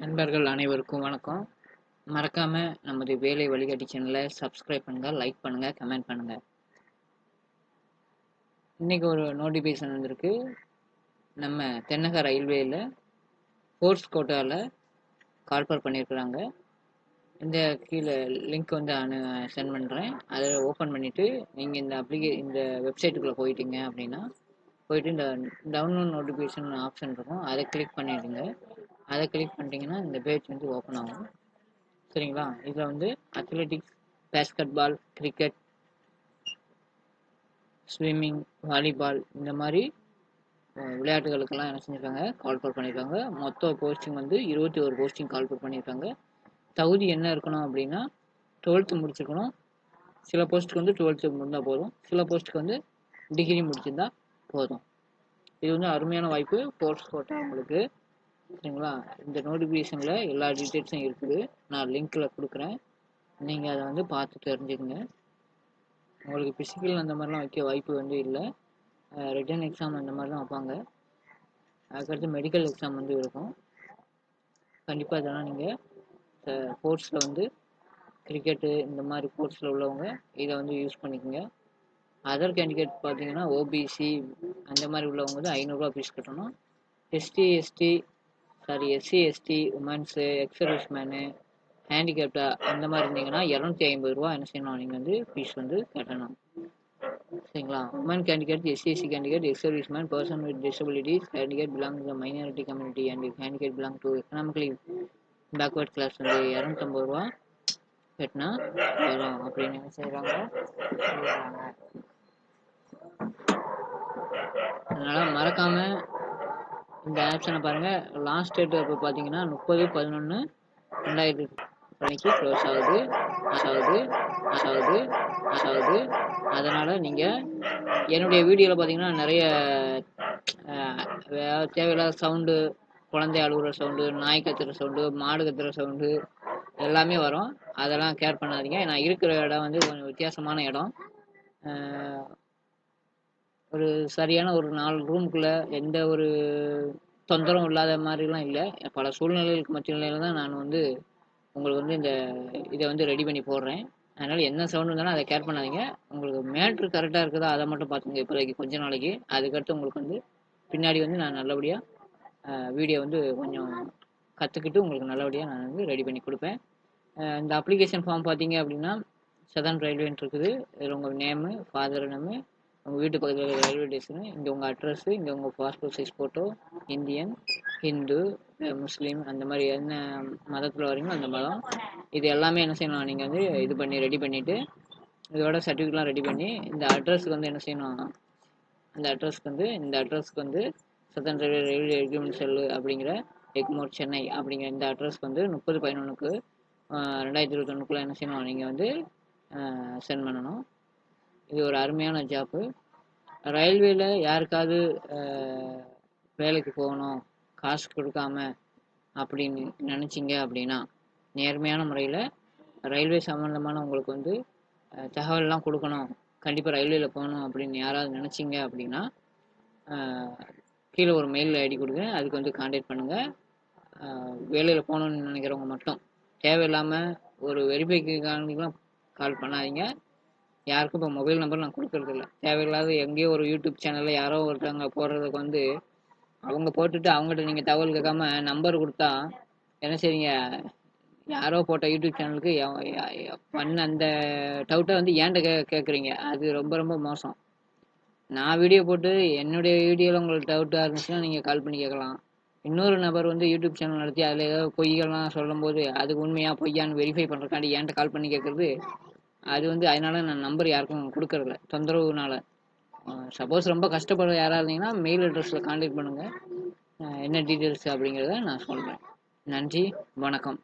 நண்பர்கள் அனைவருக்கும் வணக்கம். மறக்காம நமது வேலை வழிகாட்டி சேனலை சப்ஸ்கிரைப் பண்ணுங்க, லைக் பண்ணுங்க, கமெண்ட் பண்ணுங்க. இன்னைக்கு ஒரு நோட்டிஃபிகேஷன் வந்திருக்கு. நம்ம தென்னக ரயில்வேல ஃபோர்ஸ் கோட்டாவில் கால்பர் பண்ணியிருக்கிறாங்க. இந்த கீழே லிங்க் வந்து சென்ட் பண்ணுறேன். அதை ஓப்பன் பண்ணிவிட்டு நீங்கள் இந்த வெப்சைட்டுக்குள்ளே போயிட்டீங்க அப்படின்னா போயிட்டு இந்த டவுன்லோட் நோட்டிஃபிகேஷன் ஆப்ஷன் இருக்கும், அதை கிளிக் பண்ணிடுங்க. அதை கிளிக் பண்ணிட்டீங்கன்னா இந்த பேஜ் வந்து ஓப்பன் ஆகும். சரிங்களா? இதில் வந்து athletics, basketball, cricket, swimming, volleyball இந்த மாதிரி விளையாட்டுகளுக்கெல்லாம் என்ன செஞ்சுருக்காங்க, கால்பர் பண்ணியிருக்காங்க. மொத்தம் போஸ்டிங் வந்து 21 போஸ்டிங் கால்பர் பண்ணியிருக்காங்க. தகுதி என்ன இருக்கணும் அப்படின்னா 12th முடிச்சிருக்கணும். சில போஸ்ட்டுக்கு வந்து 12th முடிந்தால் போதும், சில போஸ்ட்டுக்கு வந்து டிகிரி முடிச்சிருந்தா போதும். இது வந்து அருமையான வாய்ப்பு ஃபோர்ஸ் கோட்டா உங்களுக்கு. சரிங்களா? இந்த நோட்டிஃபிகேஷனில் எல்லா டீட்டெயில்ஸும் இருக்குது, நான் லிங்க்கில் கொடுக்குறேன். நீங்கள் அதை வந்து பார்த்து தெரிஞ்சுக்கங்க. உங்களுக்கு ஃபிசிக்கல் அந்த மாதிரிலாம் வைக்க வாய்ப்பு வந்து இல்லை. ரிட்டன் எக்ஸாம் அந்த மாதிரி தான் வைப்பாங்க. அதுக்கடுத்து மெடிக்கல் எக்ஸாம் வந்து இருக்கும். கண்டிப்பாக இதெல்லாம் நீங்கள் ஸ்போர்ட்ஸில் வந்து கிரிக்கெட்டு இந்த மாதிரி ஸ்போர்ட்ஸில் உள்ளவங்க இதை வந்து யூஸ் பண்ணிக்கோங்க. அதர் கேண்டிடேட் பார்த்தீங்கன்னா ஓபிசி அந்த மாதிரி உள்ளவங்க வந்து 500 ஃபீஸ் கட்டணும். SC ST womens, ex service men, ஹேண்டிகேப்டா அந்த மாதிரி இருந்தீங்கன்னா 250 என்ன செய்யணும், நீங்கள் வந்து ஃபீஸ் வந்து கட்டணும். சரிங்களா? Woman candidate, SC candidate, ex service man, person with disabilities, candidate belong to minority community and candidate belong to economically backward class வந்து 250 கட்டினா வரும் அப்படின்னு என்ன செய்கிறாங்க, சொல்கிறாங்க. அதனால் மறக்காமல் இந்த ஆப்ஷனை பாருங்கள். லாஸ்ட் டேட் இப்போ பார்த்தீங்கன்னா 30/11/2020 க்ளோஸ் ஆகுது. அதனால் நீங்கள் என்னுடைய வீடியோவில் பார்த்தீங்கன்னா நிறைய தேவையில்லாத சவுண்டு, குழந்தை அழுகுற சவுண்டு, நாய் கத்துற சவுண்டு, மாடு கத்துற சவுண்டு எல்லாமே வரும். அதெல்லாம் கேர் பண்ணாதீங்க. நான் இருக்கிற இடம் வந்து கொஞ்சம் வித்தியாசமான இடம். ஒரு சரியான ஒரு 4 ரூமுக்குள்ளே எந்த ஒரு தொந்தரவும் இல்லாத மாதிரிலாம் இல்லை. பல சூழ்நிலைகளுக்கு மத்தியில தான் நான் வந்து உங்களுக்கு வந்து இதை வந்து ரெடி பண்ணி போடுறேன். அதனால் என்ன சவுண்ட் இருந்தாலும் அதை கேர் பண்ணாதீங்க. உங்களுக்கு மேட்ரு கரெக்டாக இருக்குதா அதை மட்டும் பார்த்துங்க இப்போதைக்கு கொஞ்ச நாளைக்கு. அதுக்கடுத்து உங்களுக்கு வந்து பின்னாடி வந்து நான் நல்லபடியாக வீடியோ வந்து கொஞ்சம் கற்றுக்கிட்டு உங்களுக்கு நல்லபடியாக நான் வந்து ரெடி பண்ணி கொடுப்பேன். இந்த அப்ளிகேஷன் ஃபார்ம் பார்த்தீங்க அப்படின்னா சதர்ன் ரயில்வேன்னு இருக்குது. இதில் உங்கள் நேமு, ஃபாதர் நேமு, உங்கள் வீட்டு பக்கத்தில் ரயில்வே ஸ்டேஷனு, இங்கே உங்கள் அட்ரஸ்ஸு, இங்கே உங்கள் passport size photo, Indian, Hindu, Muslim அந்த மாதிரி என்ன மதத்தில் வரீங்களோ அந்த மதம், இது எல்லாமே என்ன செய்யணும், நீங்கள் வந்து இது பண்ணி ரெடி பண்ணிவிட்டு இதோட சர்டிஃபிகேட்லாம் ரெடி பண்ணி இந்த அட்ரஸுக்கு வந்து என்ன செய்யணும், இந்த அட்ரஸ்க்கு வந்து சதர்ன் ரயில்வே எக்யூப்மெண்ட் செல்லு அப்படிங்கிற எக்மோர் சென்னை அப்படிங்கிற இந்த அட்ரஸ்க்கு வந்து 30/11/2021 என்ன செய்யணும், நீங்கள் வந்து சென்ட் பண்ணணும். இது ஒரு அருமையான ஜாப்பு. ரயில்வேல யாருக்காவது வேலைக்கு போகணும் காசு கொடுக்காம அப்படின்னு நினச்சிங்க அப்படின்னா நேர்மையான முறையில் ரயில்வே சம்மந்தமான உங்களுக்கு வந்து தகவல்லாம் கொடுக்கணும், கண்டிப்பாக ரயில்வேல போகணும் அப்படின்னு யாராவது நினச்சிங்க அப்படின்னா கீழே ஒரு மெயில் ஐடி கொடுங்க, அதுக்கு வந்து கான்டாக்ட் பண்ணுங்கள். வேலையில் போகணுன்னு நினைக்கிறவங்க மட்டும் தேவையில்லாமல் ஒரு வெரிஃபைக்கான கால் பண்ணாதீங்க. யாருக்கும் இப்போ மொபைல் நம்பர் நான் கொடுக்கறது இல்லை. தேவையில்லாத எங்கேயோ ஒரு யூடியூப் சேனலில் யாரோ ஒருத்தவங்க போடுறதுக்கு வந்து அவங்க போட்டுட்டு அவங்ககிட்ட நீங்கள் தகவல் கேட்காம நம்பர் கொடுத்தா என்ன செய்றீங்க, யாரோ போட்ட யூடியூப் சேனலுக்கு பண்ண அந்த டவுட்டை வந்து ஏன்ட்ட கேட்குறீங்க. அது ரொம்ப ரொம்ப மோசம். நான் வீடியோ போட்டு என்னுடைய வீடியோவில் உங்களுக்கு டவுட்டாக இருந்துச்சுன்னா நீங்கள் கால் பண்ணி கேட்கலாம். இன்னொரு நபர் வந்து யூடியூப் சேனல் நடத்தி அதில் ஏதோ பொய்கள்லாம் சொல்லும்போது அது உண்மையாக பொய்யான்னு வெரிஃபை பண்ணுறக்காண்டி ஏன்ட்ட கால் பண்ணி கேட்குறது, அது வந்து அதனால நான் நம்பர் யாருக்கும் கொடுக்கறதில்ல தொந்தரவுனால. சப்போஸ் ரொம்ப கஷ்டப்படுற யாராக இருந்தீங்கன்னா மெயில் அட்ரஸில் கான்டாக்ட் பண்ணுங்கள், என்ன டீட்டெயில்ஸ் அப்படிங்கிறத நான் சொல்கிறேன். நன்றி, வணக்கம்.